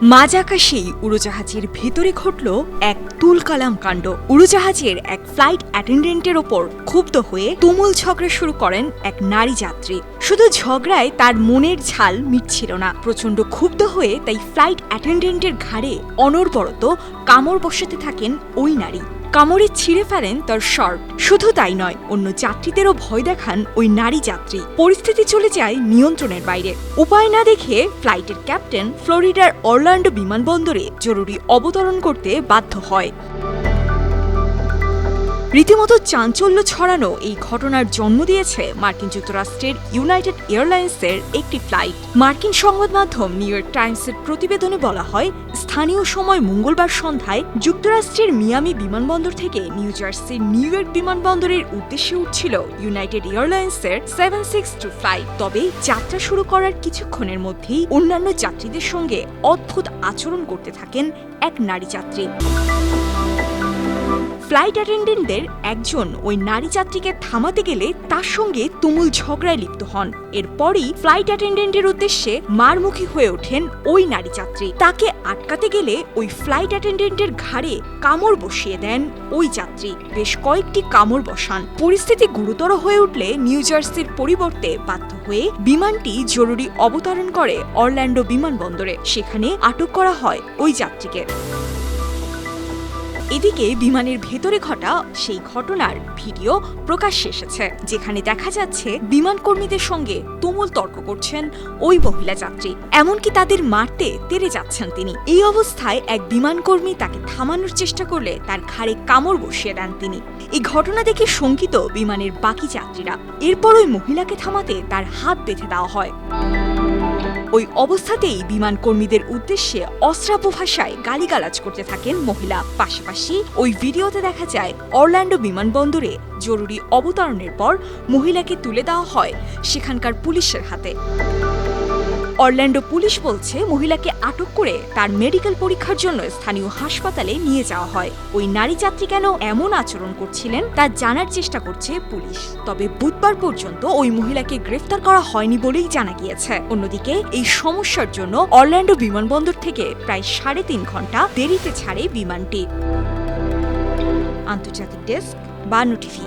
মাঝ আকাশেই উড়োজাহাজের ভেতরে ঘটল এক তুলকালাম কাণ্ড। উড়োজাহাজের এক ফ্লাইট অ্যাটেন্ডেন্টের ওপর ক্ষুব্ধ হয়ে তুমুল ঝগড়া শুরু করেন এক নারী যাত্রী। শুধু ঝগড়ায় তার মনের ঝাল মিটছিল না, প্রচণ্ড ক্ষুব্ধ হয়ে তাই ফ্লাইট অ্যাটেন্ডেন্টের ঘাড়ে অনর্বরত কামড় বসাতে থাকেন ওই নারী। কামড়ে ছিঁড়ে ফেলেন তার শার্ট। শুধু তাই নয়, অন্য যাত্রীদেরও ভয় দেখান ওই নারী যাত্রী। পরিস্থিতি চলে যায় নিয়ন্ত্রণের বাইরে। উপায় না দেখে ফ্লাইটের ক্যাপ্টেন ফ্লোরিডার অরল্যান্ডো বিমানবন্দরে জরুরি অবতরণ করতে বাধ্য হয়। রীতিমতো চাঞ্চল্য ছড়ানো এই ঘটনার জন্ম দিয়েছে মার্কিন যুক্তরাষ্ট্রের ইউনাইটেড এয়ারলাইন্সের একটি ফ্লাইট। মার্কিন সংবাদ মাধ্যম নিউ ইয়র্ক টাইমসের প্রতিবেদনে বলা হয়, স্থানীয় সময় মঙ্গলবার সন্ধ্যায় যুক্তরাষ্ট্রের মিয়ামি বিমানবন্দর থেকে নিউ জার্সির নিউ ইয়র্ক বিমানবন্দরের উদ্দেশ্যে উঠছিল ইউনাইটেড এয়ারলাইন্সের 762 ফ্লাইট। তবে যাত্রা শুরু করার কিছুক্ষণের মধ্যেই অন্যান্য যাত্রীদের সঙ্গে অদ্ভুত আচরণ করতে থাকেন এক নারী যাত্রী। ফ্লাইট অ্যাটেন্ডেন্টদের একজন ওই নারী যাত্রীকে থামাতে গেলে তার সঙ্গে তুমুল ঝগড়ায় লিপ্ত হন। এরপরই ফ্লাইট অ্যাটেন্ডেন্টের উদ্দেশ্যে মারমুখী হয়ে ওঠেন ওই নারী যাত্রী। তাকে আটকাতে গেলে ওই ফ্লাইট অ্যাটেন্ডেন্টের ঘাড়ে কামড় বসিয়ে দেন ওই যাত্রী। বেশ কয়েকটি কামড় বসান। পরিস্থিতি গুরুতর হয়ে উঠলে নিউ জার্সির পরিবর্তে বাধ্য হয়ে বিমানটি জরুরি অবতরণ করে অরল্যান্ডো বিমানবন্দরে। সেখানে আটক করা হয় ওই যাত্রীকে। এদিকে বিমানের ভেতরে ঘটা সেই ঘটনার ভিডিও প্রকাশ্যে এসেছে, যেখানে দেখা যাচ্ছে বিমান কর্মীদের সঙ্গে তুমুল তর্ক করছেন ওই মহিলা যাত্রী। এমনকি তাদের মারতে তেড়ে যাচ্ছেন তিনি। এই অবস্থায় এক বিমান কর্মী তাকে থামানোর চেষ্টা করলে তার ঘাড়ে কামড় বসিয়ে দেন তিনি। এই ঘটনা দেখে শঙ্কিত বিমানের বাকি যাত্রীরা। এরপর ওই মহিলাকে থামাতে তার হাত বেঁধে দেওয়া হয়। ওই অবস্থাতেই বিমান কর্মীদের উদ্দেশ্যে অশ্রাব্য ভাষায় গালিগালাজ করতে থাকেন মহিলা। পাশাপাশি ওই ভিডিওতে দেখা যায় অরল্যান্ডো বিমানবন্দরে জরুরি অবতরণের পর মহিলাকে তুলে দেওয়া হয় সেখানকার পুলিশের হাতে। অরল্যান্ডো পুলিশ বলছে, মহিলাকে আটক করে তার মেডিকেল পরীক্ষার জন্য স্থানীয় হাসপাতালে নিয়ে যাওয়া হয়। ওই নারী যাত্রী কেন এমন আচরণ করছিলেন তা জানার চেষ্টা করছে পুলিশ। তবে বুধবার পর্যন্ত ওই মহিলাকে গ্রেফতার করা হয়নি বলেই জানা গিয়েছে। অন্যদিকে এই সমস্যার জন্য অরল্যান্ডো বিমানবন্দর থেকে প্রায় 3.5 ঘন্টা দেরিতে ছাড়ে বিমানটি। আন্তর্জাতিক ডেস্ক, 52 টিভি।